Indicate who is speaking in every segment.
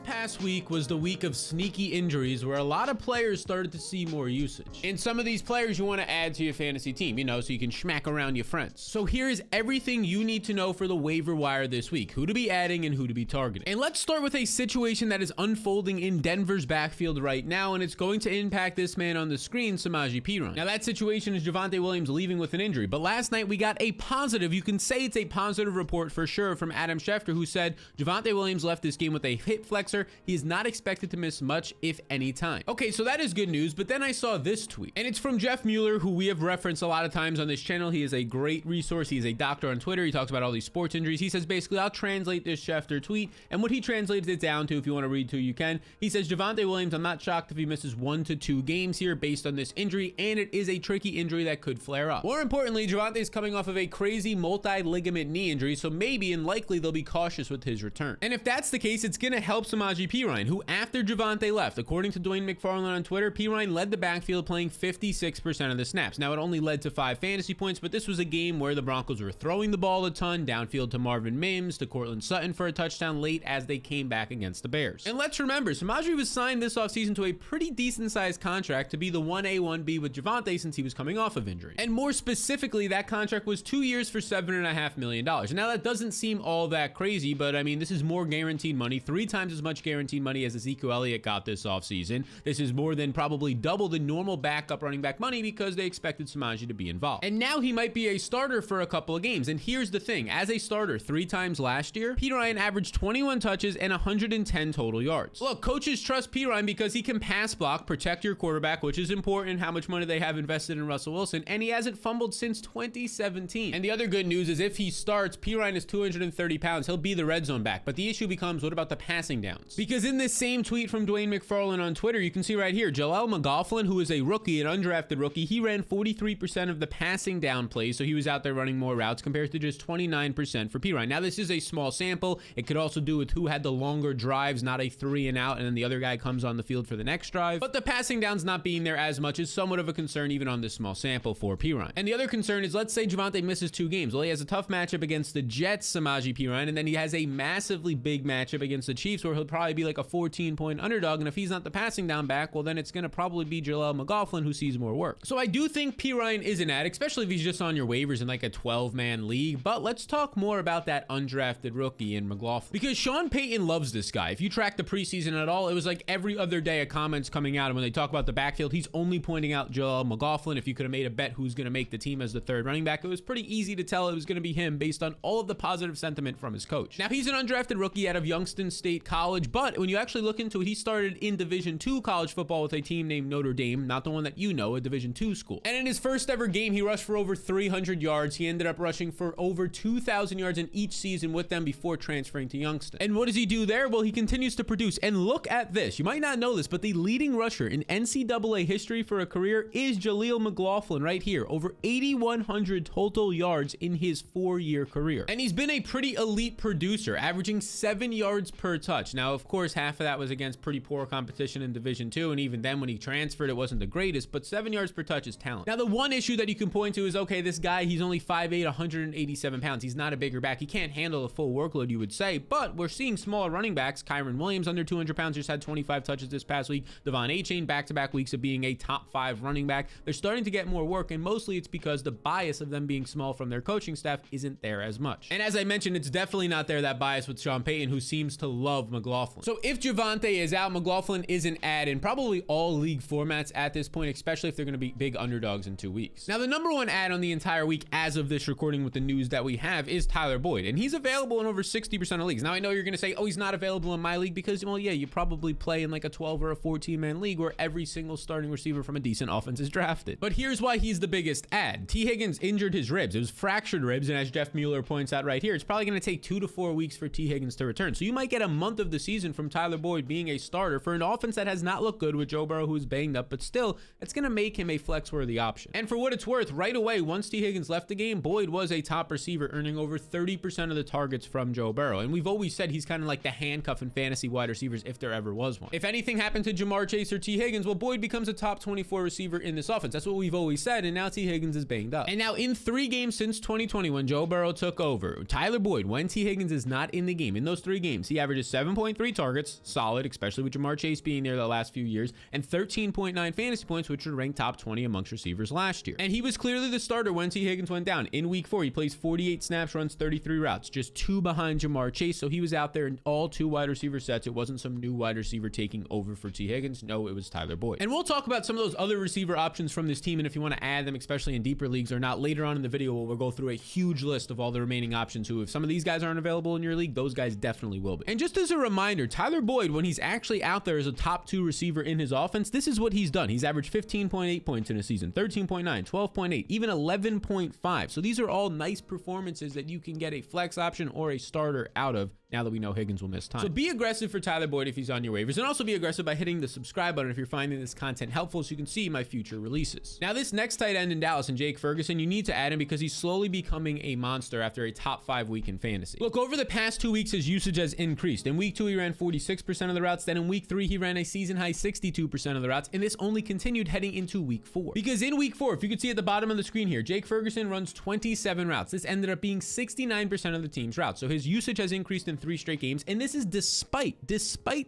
Speaker 1: past week was the week of sneaky injuries where a lot of players started to see more usage. And some of these players you want to add to your fantasy team, so you can schmack around your friends. So here is everything you need to know for the waiver wire this week, who to be adding and who to be targeting. And let's start with a situation that is unfolding in Denver's backfield right now, and it's going to impact this man on the screen, Samaje Perine. Now that situation is Javonte Williams leaving with an injury, but last night we got a positive, you can say it's a positive report for sure, from Adam Schefter, who said Javonte Williams left this game with a hip flexor. He is not expected to miss much, if any time. Okay, so that is good news, but then I saw this tweet, and it's from Jeff Mueller, who we have referenced a lot of times on this channel. He is a great resource. He is a doctor on Twitter. He talks about all these sports injuries. He says basically, I'll translate this Schefter tweet, and what he translates it down to, if you want to read to, you can. He says, Javonte Williams, I'm not shocked if he misses 1 to 2 games here based on this injury, and it is a tricky injury that could flare up. More importantly, Javonte is coming off of a crazy multi-ligament knee injury, so maybe and likely they'll be cautious with his return. And if that's the case, it's going to help Samaje Perine, who after Javonte left, according to Dwayne McFarland on Twitter, Perine led the backfield playing 56% of the snaps. Now it only led to 5 fantasy points, but this was a game where the Broncos were throwing the ball a ton, downfield to Marvin Mims, to Cortland Sutton for a touchdown late as they came back against the Bears. And let's remember, Samaje was signed this offseason to a pretty decent sized contract to be the 1A, 1B with Javonte since he was coming off of injury. And more specifically, that contract was 2 years for $7.5 million. And now that doesn't seem all that crazy, but I mean, this is more guaranteed money, 3 times as much guaranteed money as Ezekiel Elliott got this offseason. This is more than probably double the normal backup running back money because they expected Samaje to be involved. And now he might be a starter for a couple of games. And here's the thing, as a starter 3 times last year, Perine averaged 21 touches and 110 total yards. Look, coaches trust Perine because he can pass block, protect your quarterback, which is important, how much money they have invested in Russell Wilson, and he hasn't fumbled since 2017. And the other good news is if he starts, Perine is 230 pounds, he'll be the red zone back. But the issue becomes, what about the passing downs? Because in this same tweet from Dwayne McFarland on Twitter, you can see right here, Jaleel McLaughlin, who is a rookie, an undrafted rookie, he ran 43% of the passing down plays, so he was out there running more routes compared to just 29% for Perine. Now this is a small sample. It could also do with who had the longer drives, not a 3 and out, and then the other guy comes on the field for the next drive. But the passing downs not being there as much is somewhat of a concern even on this small sample for Perine. And the other concern is, let's say Javonte misses 2 games. Well, he has a tough matchup against the Jets, Samaje Perine, and then he has a massively big matchup against the Chiefs where he'll probably be like a 14-point underdog, and if he's not the passing down back, well then it's going to probably be Jaleel McLaughlin who sees more work. So I do think Perine is an ad, especially if he's just on your waivers in like a 12-man league, but let's talk more about that undrafted rookie in McLaughlin. Because Sean Payton loves this guy. If you track the preseason at all, it was like every other day of comments coming out, and when they talk about the backfield, he's only pointing out Jaleel McLaughlin. If you could have made a bet who's going to make the team as the 3rd running back, it was pretty easy to tell it was going to be him based on all of the positive sentiment from his coach. Now he's an undrafted rookie out of Youngstown State College, but when you actually look into it, he started in Division II college football with a team named Notre Dame, not the one that you know, a Division II school. And in his first ever game, he rushed for over 300 yards. He ended up rushing for over 2,000 yards in each season with them before transferring to Youngstown. And what does he do there? Well, he continues to produce. And look at this. You might not know this, but the leading rusher in NCAA history for a career is Jaleel McLaughlin right here. Over 8,100 total yards in his 4-year career. And he's been a pretty elite producer, averaging 7 yards per touch. Now, of course, half of that was against pretty poor competition in Division II, and even then when he transferred, it wasn't the greatest, but 7 yards per touch is talent. Now, the one issue that you can point to is, okay, this guy, he's only 5'8", 187 pounds. He's not a bigger back. He can't handle the full workload, you would say, but we're seeing smaller running backs. Kyron Williams, under 200 pounds, just had 25 touches this past week. Devon Achane, back-to-back weeks of being a top 5 running back. They're starting to get more work, and mostly it's because the bias of them being small from their coaching staff isn't there as much. And as I mentioned, it's definitely not there, that bias with Sean Payton, who seems to love McLaughlin. So if Javonte is out, McLaughlin is an ad in probably all league formats at this point, especially if they're going to be big underdogs in 2 weeks. Now, the number 1 ad on the entire week as of this recording with the news that we have is Tyler Boyd, and he's available in over 60% of leagues. Now, I know you're going to say, oh, he's not available in my league because, well, yeah, you probably play in like a 12 or a 14-man league where every single starting receiver from a decent offense is drafted. But here's why he's the biggest ad. T. Higgins injured his ribs. It was fractured ribs, and as Jeff Mueller points out right here, it's probably going to take 2 to 4 weeks for T. Higgins to return. So you might get a month of the season from Tyler Boyd being a starter for an offense that has not looked good with Joe Burrow, who's banged up, but still, it's going to make him a flex-worthy option. And for what it's worth, right away, once T. Higgins left the game, Boyd was a top receiver, earning over 30% of the targets from Joe Burrow. And we've always said he's kind of like the handcuff in fantasy wide receivers if there ever was one. If anything happened to Jamar Chase or T. Higgins, well, Boyd becomes a top 24 receiver in this offense. That's what we've always said, and now T. Higgins is banged up. And now in 3 games since 2020, when Joe Burrow took over, Tyler Boyd, when T. Higgins is not in the game, in those 3 games, he averages 7.3, 10.3 targets, solid, especially with Jamar Chase being there the last few years, and 13.9 fantasy points, which would rank top 20 amongst receivers last year. And he was clearly the starter when T. Higgins went down. In week 4, he plays 48 snaps, runs 33 routes, just 2 behind Jamar Chase. So he was out there in all 2 wide receiver sets. It wasn't some new wide receiver taking over for T. Higgins. No, it was Tyler Boyd. And we'll talk about some of those other receiver options from this team, and if you want to add them, especially in deeper leagues or not, later on in the video, we'll go through a huge list of all the remaining options who, if some of these guys aren't available in your league, those guys definitely will be. And just as a reminder, Tyler Boyd, when he's actually out there as a top 2 receiver in his offense, this is what he's done. He's averaged 15.8 points in a season, 13.9, 12.8, even 11.5. So these are all nice performances that you can get a flex option or a starter out of now that we know Higgins will miss time. So be aggressive for Tyler Boyd if he's on your waivers, and also be aggressive by hitting the subscribe button if you're finding this content helpful so you can see my future releases. Now, this next tight end in Dallas, and Jake Ferguson, you need to add him because he's slowly becoming a monster after a top 5 week in fantasy. Look, over the past 2 weeks, his usage has increased. In week 2, he ran 46% of the routes. Then in week 3, he ran a season high 62% of the routes, and this only continued heading into week 4. Because in week 4, if you could see at the bottom of the screen here, Jake Ferguson runs 27 routes. This ended up being 69% of the team's routes. So his usage has increased in 3 straight games, and this is despite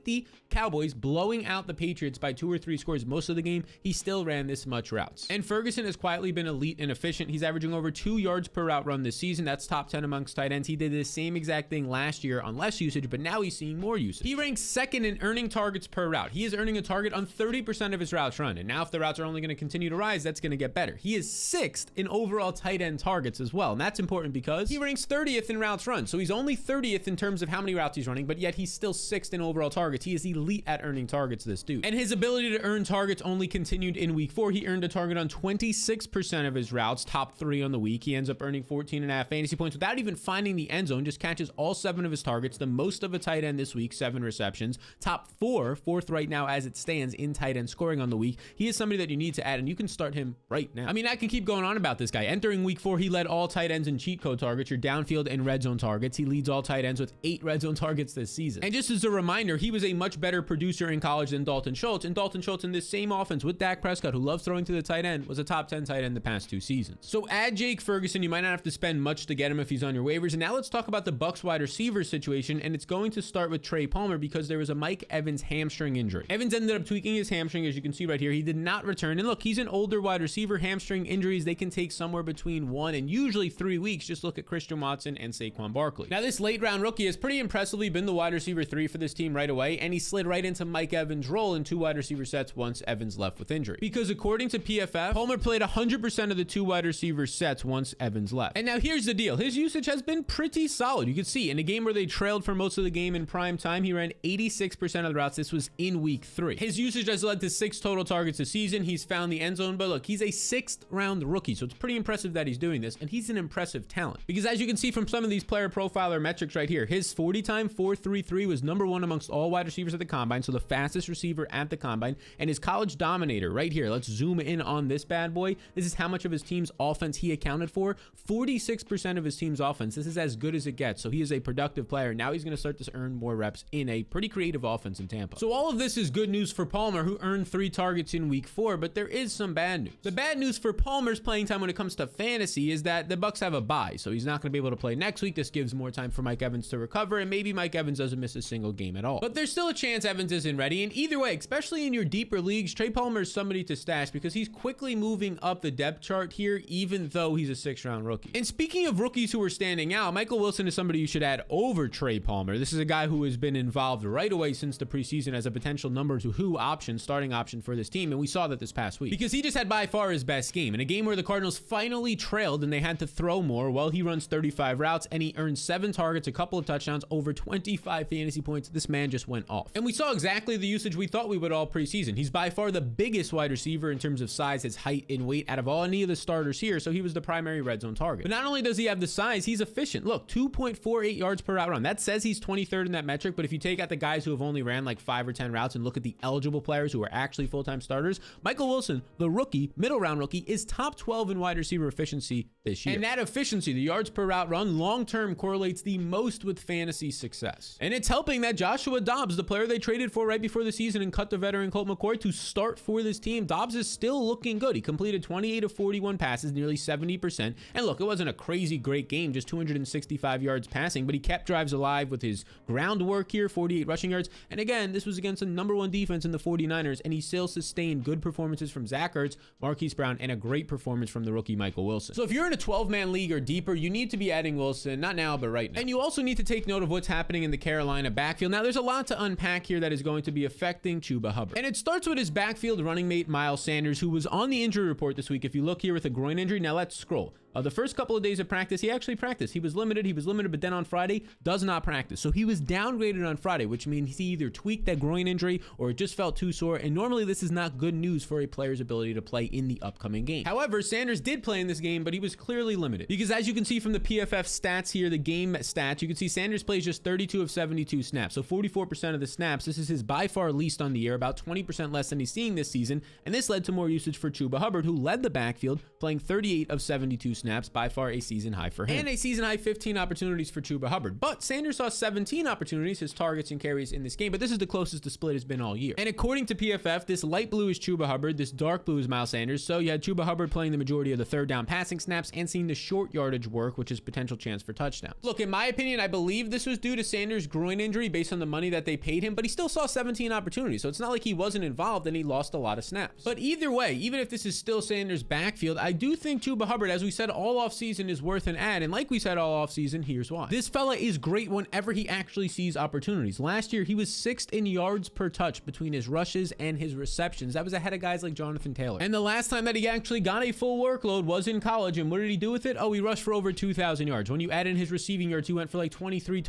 Speaker 1: the Cowboys blowing out the Patriots by 2 or 3 scores most of the game. He still ran this much routes. And Ferguson has quietly been elite and efficient. He's averaging over 2 yards per route run this season. That's top 10 amongst tight ends. He did the same exact thing last year on less usage, but now he's seeing more usage. He ranks 2nd in earning targets per route. He is earning a target on 30% of his routes run. And now if the routes are only going to continue to rise, that's going to get better. He is 6th in overall tight end targets as well. And that's important because he ranks 30th in routes run. So he's only 30th in terms of how many routes he's running, but yet he's still 6th in overall targets. He is elite at earning targets, this dude. And his ability to earn targets only continued in week 4. He earned a target on 26% of his routes, top 3 on the week. He ends up earning 14.5 fantasy points without even finding the end zone, just catches all 7 of his targets, the most of a tight end this week, 7 receptions, top 4, 4th right now as it stands in tight end scoring on the week. He is somebody that you need to add, and you can start him right now. I mean, I can keep going on about this guy. Entering week 4, he led all tight ends in cheat code targets, your downfield and red zone targets. He leads all tight ends with 8 red zone targets this season. And just as a reminder, he was a much better producer in college than Dalton Schultz, and Dalton Schultz in this same offense with Dak Prescott, who loves throwing to the tight end, was a top 10 tight end the past 2 seasons. So add Jake Ferguson. You might not have to spend much to get him if he's on your waivers. And now let's talk about the Bucs wide receiver situation, and it's going to start with Trey Palmer because there was a Mike Evans hamstring injury. Evans ended up tweaking his hamstring, as you can see right here. He did not return, and look, he's an older wide receiver. Hamstring injuries, they can take somewhere between 1 and usually 3 weeks. Just look at Christian Watson and Saquon Barkley. Now, this late round rookie has pretty impressively been the wide receiver 3 for this team right away, and he slid right into Mike Evans' role in 2 wide receiver sets once Evans left with injury. Because according to PFF, Palmer played 100% of the 2 wide receiver sets once Evans left. And now here's the deal. His usage has been pretty solid. You can see in a game where they trailed for most of the game in prime time, he ran 86% of the routes. This was in week 3. His usage has led to 6 total targets this season. He's found the end zone, but look, he's a 6th round rookie, so it's pretty impressive that he's doing this, and he's an impressive talent. Because as you can see from some of these player profiler metrics right here, his 40 time 4.33 was number 1 amongst all wide receivers at the combine, so the fastest receiver at the combine, and his college dominator right here. Let's zoom in on this bad boy. This is how much of his team's offense he accounted for. 46% of his team's offense. This is as good as it gets. So he is a productive player. Now he's going to start to earn more reps in a pretty creative offense in Tampa. So all of this is good news for Palmer, who earned 3 targets in week 4, but there is some bad news. The bad news for Palmer's playing time when it comes to fantasy is that the Bucs have a bye, so he's not going to be able to play next week. This gives more time for Mike Evans to recover, and maybe Mike Evans doesn't miss a single game at all. But there's still a chance Evans isn't ready, and either way, especially in your deeper leagues, Trey Palmer is somebody to stash because he's quickly moving up the depth chart here, even though he's a 6th round rookie. And speaking of rookies who are standing out, Michael Wilson is somebody you should add over Trey Palmer. This is a guy who has been involved right away since the preseason as a potential number 2 option, starting option for this team, and we saw that this past week because he just had by far his best game in a game where the Cardinals finally trailed and they had to throw more. Well, he runs 35 routes and he earned 7 targets, a couple of touchdowns, over 25 fantasy points. This man just went off, and we saw exactly the usage we thought we would all preseason. He's by far the biggest wide receiver in terms of size, his height and weight out of all any of the starters here, so he was the primary red zone target. But not only does he have the size, he's efficient. Look, 2.48 yards per route run. That says he's 23rd in that metric, but if you take out the guys who have only ran like 5 or 10 routes and look at the eligible players who are actually full-time starters, Michael Wilson, the rookie, middle round rookie, is top 12 in wide receiver efficiency this year. And that efficiency, the yards per route run, long-term correlates the most with fantasy success. And it's helping that Joshua Dobbs, the player they traded for right before the season and cut the veteran Colt McCoy to start for this team, Dobbs is still looking good. He completed 28 of 41 passes, nearly 70%. And look, it wasn't a crazy great game, just 265 yards passing, but he kept drives alive with his groundwork here, 48 rushing yards. And again, this was against the #1 defense in the 49ers, and he still sustained good performances from Zach Ertz, Marquise Brown, and a great performance from the rookie Michael Wilson. So if you're in a 12-man league or deeper, you need to be adding Wilson, not now, but right now. And you also need to take note of what's happening in the Carolina backfield. Now, there's a lot to unpack here that is going to be affecting Chuba Hubbard. And it starts with his backfield running mate, Miles Sanders, who was on the injury report this week. If you look here with a groin injury, now let's scroll. The first couple of days of practice, he actually practiced. He was limited, but then on Friday, does not practice. So he was downgraded on Friday, which means he either tweaked that groin injury or it just felt too sore. And normally this is not good news for a player's ability to play in the upcoming game. However, Sanders did play in this game, but he was clearly limited. Because as you can see from the PFF stats here, the game stats, you can see Sanders plays just 32 of 72 snaps. So 44% of the snaps. This is his by far least on the year, about 20% less than he's seeing this season. And this led to more usage for Chuba Hubbard, who led the backfield, playing 38 of 72 snaps, by far a season high for him. And a season high 15 opportunities for Chuba Hubbard. But Sanders saw 17 opportunities, his targets and carries in this game, but this is the closest the split has been all year. And according to PFF, this light blue is Chuba Hubbard, this dark blue is Miles Sanders. So you had Chuba Hubbard playing the majority of the third down passing snaps and seeing the short yardage work, which is potential chance for touchdowns. Look, in my opinion, I believe this was due to Sanders' groin injury based on the money that they paid him, but he still saw 17 opportunities. So it's not like he wasn't involved and he lost a lot of snaps. But either way, even if this is still Sanders' backfield, I do think Chuba Hubbard, as we said all offseason, is worth an ad. And like we said all offseason, here's why. This fella is great whenever he actually sees opportunities. Last year, he was 6th in yards per touch between his rushes and his receptions. That was ahead of guys like Jonathan Taylor. And the last time that he actually got a full workload was in college. And what did he do with it? Oh, he rushed for over 2,000 yards. When you add in his receiving yards, he went for like 2,300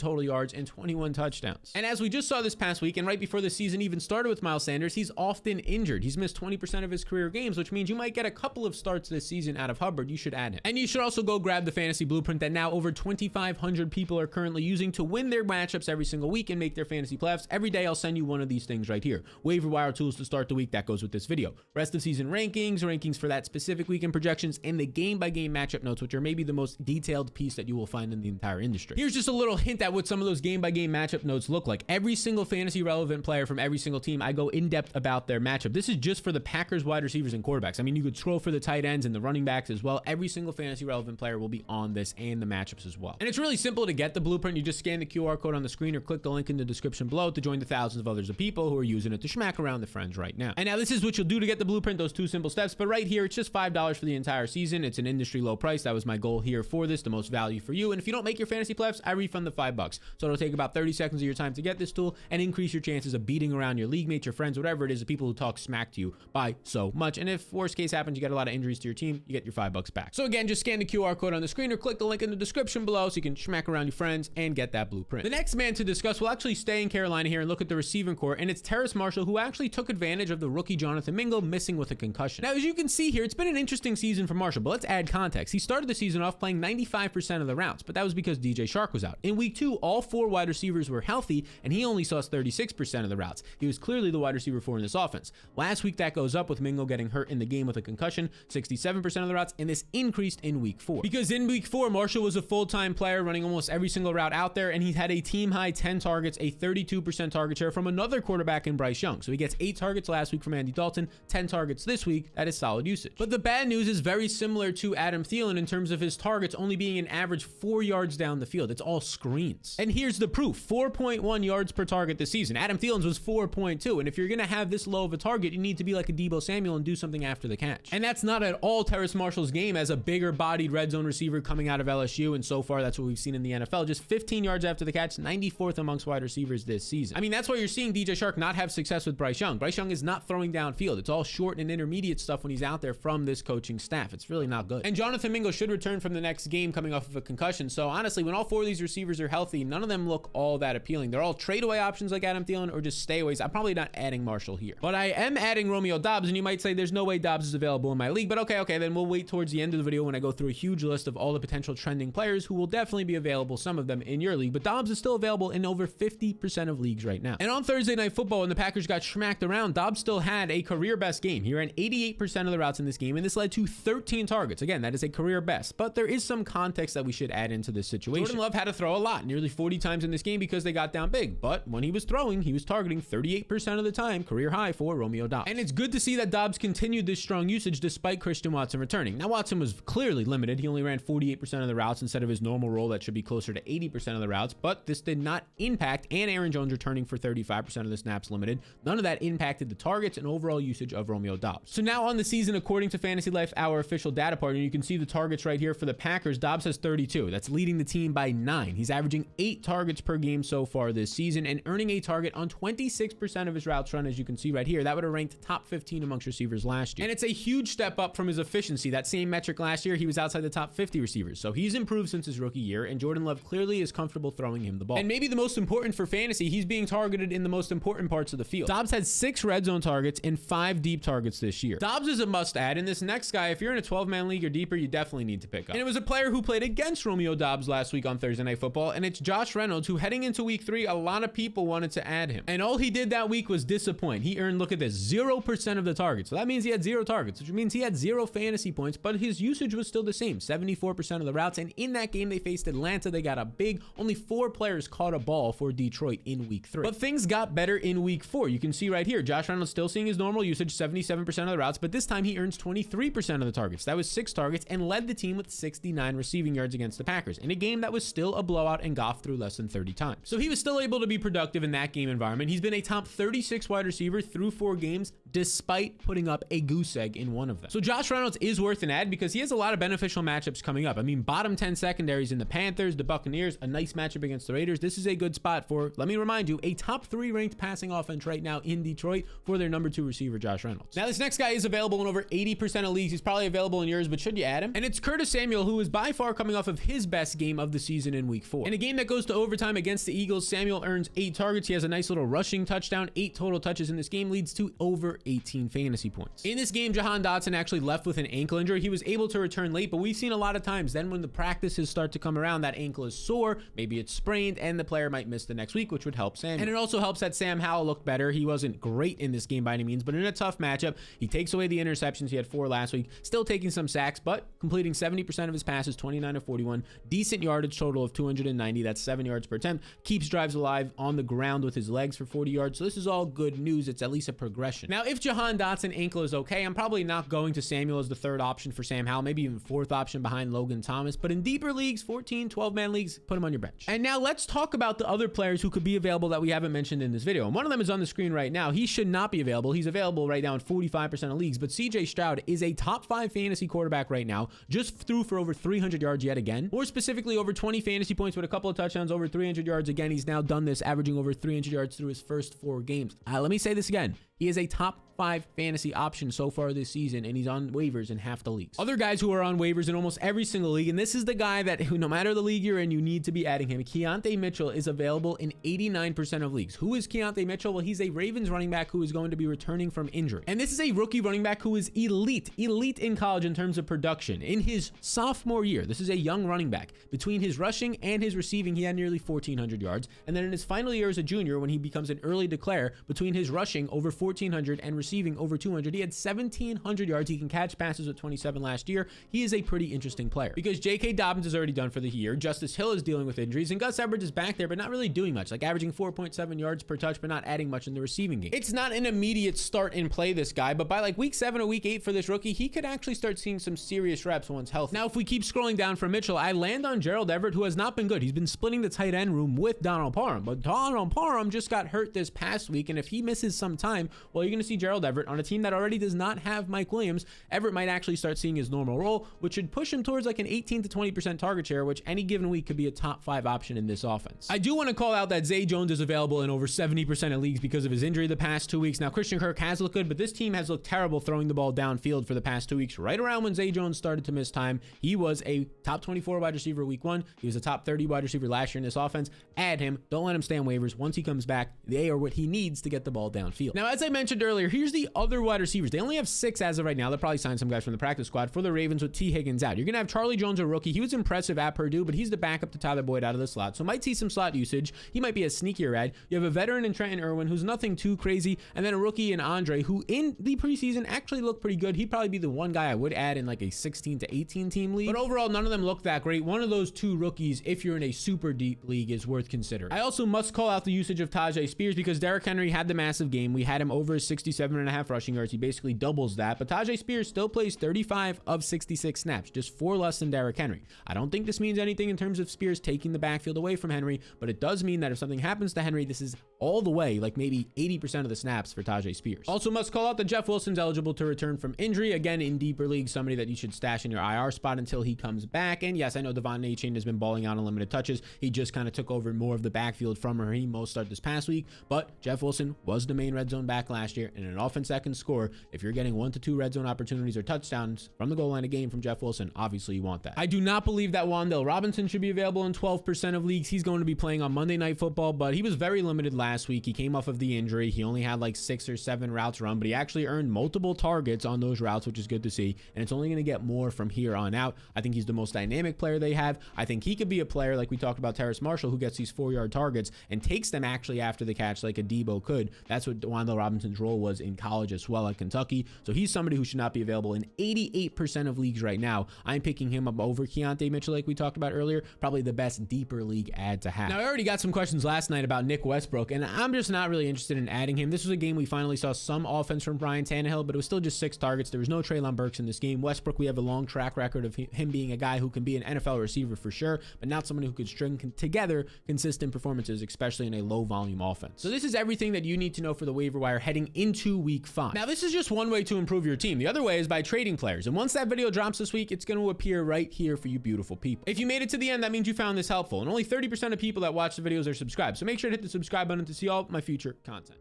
Speaker 1: total yards and 21 touchdowns. And as we just saw this past week, and right before the season even started with Miles Sanders, he's often injured. He's missed 20% of his career games, which means you might get a couple of starts this season out of Hubbard. You should add him. And you should also go grab the fantasy blueprint that now over 2,500 people are currently using to win their matchups every single week and make their fantasy playoffs. Every day I'll send you one of these things right here. Waiver wire tools to start the week. That goes with this video. Rest of season rankings for that specific week and projections, and the game-by-game matchup notes, which are maybe the most detailed piece that you will find in the entire industry. Here's just a little hint at what some of those game-by-game matchup notes look like. Every single fantasy relevant player from every single team, I go in-depth about their matchup. This is just for the Packers wide receivers and quarterbacks. I mean, you could scroll for the tight ends and the running backs as well. Every single fantasy relevant player will be on this and the matchups as well. And it's really simple to get the blueprint. You just scan the QR code on the screen or click the link in the description below to join the thousands of others of people who are using it to schmack around the friends right now. And now this is what you'll do to get the blueprint, those 2 simple steps. But right here, it's just $5 for the entire season. It's an industry low price. That was my goal here for this, the most value for you. And if you don't make your fantasy playoffs, I refund the $5. So it'll take about 30 seconds of your time to get this tool and increase your chances of beating around your league mates, your friends, whatever it is, the people who talk smack to you by so much. And if worst case happens, you get a lot of injuries to your team, you get your $5 back. So again, just scan the QR code on the screen or click the link in the description below so you can schmack around your friends and get that blueprint. The next man to discuss will actually stay in Carolina here and look at the receiving core, and it's Terrace Marshall, who actually took advantage of the rookie Jonathan Mingo missing with a concussion. Now, as you can see here, it's been an interesting season for Marshall, but let's add context. He started the season off playing 95% of the routes, but that was because DJ Shark was out. In week 2, all 4 wide receivers were healthy, and he only saw 36% of the routes. He was clearly the wide receiver 4 in this offense. Last week, that goes up with Mingo getting hurt in the game with a concussion, 67% of the routes, and this increased in week 4. Because in week 4, Marshall was a full-time player running almost every single route out there, and he had a team-high 10 targets, a 32% target share from another quarterback in Bryce Young. So he gets 8 targets last week from Andy Dalton, 10 targets this week. That is solid usage. But the bad news is very similar to Adam Thielen in terms of his targets only being an average 4 yards down the field. It's all screens. And here's the proof. 4.1 yards per target this season. Adam Thielen's was 4.2. And if you're going to have this low of a target, you need to be like a Deebo Samuel and do something after the catch. And that's not at all Terrace Marshall's game as a bigger bodied red zone receiver coming out of LSU. And so far, that's what we've seen in the NFL. Just 15 yards after the catch, 94th amongst wide receivers this season. I mean, that's why you're seeing DJ Shark not have success with Bryce Young. Bryce Young is not throwing downfield. It's all short and intermediate stuff when he's out there from this coaching staff. It's really not good. And Jonathan Mingo should return from the next game coming off of a concussion. So honestly, when all 4 of these receivers are healthy, none of them look all that appealing. They're all trade away options like Adam Thielen or just stayaways. I'm probably not adding Marshall here, but I am adding Romeo Doubs. And you might say there's no way Doubs is available in my league, but okay, then we'll wait towards the end of the video when I go through a huge list of all the potential trending players who will definitely be available, some of them in your league. But Dobbs is still available in over 50% of leagues right now. And on Thursday Night Football, when the Packers got smacked around, Dobbs still had a career best game. He ran 88% of the routes in this game, and this led to 13 targets. Again, that is a career best, but there is some context that we should add into this situation. Jordan Love had to throw a lot, nearly 40 times in this game because they got down big. But when he was throwing, he was targeting 38% of the time, career high for Romeo Dobbs. And it's good to see that Dobbs continued this strong usage despite Christian Watson returning. Now, Watson was clearly limited. He only ran 48% of the routes instead of his normal role that should be closer to 80% of the routes, but this did not impact, and Aaron Jones returning for 35% of the snaps limited. None of that impacted the targets and overall usage of Romeo Dobbs. So now on the season, according to Fantasy Life, our official data partner, you can see the targets right here for the Packers. Dobbs has 32. That's leading the team by 9. He's averaging 8 targets per game so far this season and earning a target on 26% of his routes run, as you can see right here. That would have ranked top 15 amongst receivers last year. And it's a huge step up from his efficiency. That same metric last year, he was outside the top 50 receivers. So he's improved since his rookie year, and Jordan Love clearly is comfortable throwing him the ball. And maybe the most important for fantasy, he's being targeted in the most important parts of the field. Dobbs had 6 red zone targets and 5 deep targets this year. Dobbs is a must add, and this next guy, if you're in a 12-man league or deeper, you definitely need to pick up. And it was a player who played against Romeo Dobbs last week on Thursday Night Football, and it's Josh Reynolds, who heading into week 3, a lot of people wanted to add him. And all he did that week was disappoint. He earned, look at this, 0% of the targets. So that means he had 0 targets, which means he had 0 fantasy points, but his usage was still the same, 74% of the routes. And in that game, they faced Atlanta. They got a big, only 4 players caught a ball for Detroit in week 3. But things got better in week 4. You can see right here, Josh Reynolds still seeing his normal usage, 77% of the routes, but this time he earns 23% of the targets. That was 6 targets and led the team with 69 receiving yards against the Packers in a game that was still a blowout and Goff threw less than 30 times. So he was still able to be productive in that game environment. He's been a top 36 wide receiver through 4 games, despite putting up a goose egg in one of them. So Josh Reynolds is worth an add because he has a lot of beneficial matchups coming up. I mean, bottom 10 secondaries in the Panthers, the Buccaneers, a nice matchup against the Raiders. This is a good spot for, let me remind you, a top 3 ranked passing offense right now in Detroit for their number 2 receiver, Josh Reynolds. Now, this next guy is available in over 80% of leagues. He's probably available in yours, but should you add him? And it's Curtis Samuel, who is by far coming off of his best game of the season in week 4. In a game that goes to overtime against the Eagles, Samuel earns 8 targets. He has a nice little rushing touchdown. 8 total touches in this game leads to over 18 fantasy points. In this game, Jahan Dotson actually left with an ankle injury. He was able to return late, but we've seen a lot of times then when the practices start to come around, that ankle is sore, maybe it's sprained, and the player might miss the next week, which would help Samuel. And it also helps that Sam Howell looked better. He wasn't great in this game by any means, but in a tough matchup, he takes away the interceptions. He had 4 last week, still taking some sacks, but completing 70% of his passes, 29 of 41, decent yardage total of 290. That's 7 yards per attempt. Keeps drives alive on the ground with his legs for 40 yards. So this is all good news. It's at least a progression. Now, if Jahan Dotson ankle is okay, I'm probably not going to Samuel as the 3rd option for Sam Howell, maybe even 4th option behind Logan Thomas. But in deeper leagues, 14, 12-man leagues, put him on your bench. And now let's talk about the other players who could be available that we haven't mentioned in this video. And one of them is on the screen right now. He should not be available. He's available right now in 45% of leagues, but CJ Stroud is a top 5 fantasy quarterback right now, just threw for over 300 yards yet again. More specifically, over 20 fantasy points with a couple of touchdowns, over 300 yards again. He's now done this, averaging over 300 yards through his first 4 games. Let me say this again. He is a top 5 fantasy option so far this season, and he's on waivers in half the leagues. Other guys who are on waivers in almost every single league, and this is the guy that, who, no matter the league you're in, you need to be adding him. Keontae Mitchell is available in 89% of leagues. Who is Keontae Mitchell? Well, he's a Ravens running back who is going to be returning from injury. And this is a rookie running back who is elite in college in terms of production. In his sophomore year, this is a young running back. Between his rushing and his receiving, he had nearly 1,400 yards. And then in his final year as a junior, when he becomes an early declare, between his rushing over 1,400 and receiving over 200, he had 1,700 yards. He can catch passes with 27 last year. He is a pretty interesting player because J.K. Dobbins is already done for the year. Justice Hill is dealing with injuries, and Gus Edwards is back there, but not really doing much, like averaging 4.7 yards per touch, but not adding much in the receiving game. It's not an immediate start and play this guy, but by like week 7 or week 8 for this rookie, he could actually start seeing some serious reps once healthy. Now, if we keep scrolling down for Mitchell, I land on Gerald Everett, who has not been good. He's been splitting the tight end room with Donald Parham, but Donald Parham just got hurt this past week, and if he misses some time, well, you're going to see Gerald Everett on a team that already does not have Mike Williams. Everett might actually start seeing his normal role, which should push him towards like an 18 to 20% target share, which any given week could be a top 5 option in this offense. I do want to call out that Zay Jones is available in over 70% of leagues because of his injury the past 2 weeks. Now, Christian Kirk has looked good, but this team has looked terrible throwing the ball downfield for the past 2 weeks. Right around when Zay Jones started to miss time, he was a top 24 wide receiver week 1. He was a top 30 wide receiver last year in this offense. Add him. Don't let him stay on waivers. Once he comes back, they are what he needs to get the ball downfield. Now, as I mentioned earlier, here's the other wide receivers. They only have 6 as of right now. They'll probably sign some some guys from the practice squad for the Ravens with T. Higgins out. You're going to have Charlie Jones, a rookie. He was impressive at Purdue, but he's the backup to Tyler Boyd out of the slot, so might see some slot usage. He might be a sneakier ad. You have a veteran in Trenton Irwin who's nothing too crazy, and then a rookie in Andre who in the preseason actually looked pretty good. He'd probably be the one guy I would add in like a 16 to 18 team league, but overall none of them look that great. One of those two rookies, if you're in a super deep league, is worth considering. I also must call out the usage of Tajay Spears because Derrick Henry had the massive game. We had him over 67.5 rushing yards. He basically doubles that, but Tajay Spears still plays 35 of 66 snaps, just 4 less than Derrick Henry. I don't think this means anything in terms of Spears taking the backfield away from Henry, but it does mean that if something happens to Henry, this is all the way, like maybe 80% of the snaps for Tajay Spears. Also must call out that Jeff Wilson's eligible to return from injury. Again, in deeper leagues, somebody that you should stash in your IR spot until he comes back. And yes, I know Devon Achane has been balling out on limited touches. He just kind of took over more of the backfield from Raheem Mostert this past week, but Jeff Wilson was the main red zone back last year, and an offense that can score. If you're getting 1 to 2 red zone opportunities or touchdowns from the goal line a game from Jeff Wilson, obviously you want that. I do not believe that Wan'Dale Robinson should be available in 12% of leagues. He's going to be playing on Monday Night Football, but he was very limited last week. He came off of the injury. He only had like 6 or 7 routes run, but he actually earned multiple targets on those routes, which is good to see, and it's only going to get more from here on out. I think he's the most dynamic player they have. I think he could be a player like we talked about Terrace Marshall, who gets these 4-yard targets and takes them actually after the catch like a Debo could. That's what Wan'Dale Robinson's role was in college as well at Kentucky. So he's somebody who should not be available in 88% of leagues right now. I'm picking him up over Keontae Mitchell like we talked about earlier, probably the best deeper league ad to have. Now, I already got some questions last night about Nick Westbrook, and I'm just not really interested in adding him. This was a game we finally saw some offense from Brian Tannehill, but it was still just 6 targets. There was no Treylon Burks in this game. Westbrook, we have a long track record of him being a guy who can be an NFL receiver for sure, but not someone who could string together consistent performances, especially in a low volume offense. So this is everything that you need to know for the waiver wire heading into week 5. Now, this is just one way to improve your team. The other way is by trading players. And once that video drops this week, it's going to appear right here for you beautiful people. If you made it to the end, that means you found this helpful. And only 30% of people that watch the videos are subscribed. So make sure to hit the subscribe button to see all my future content.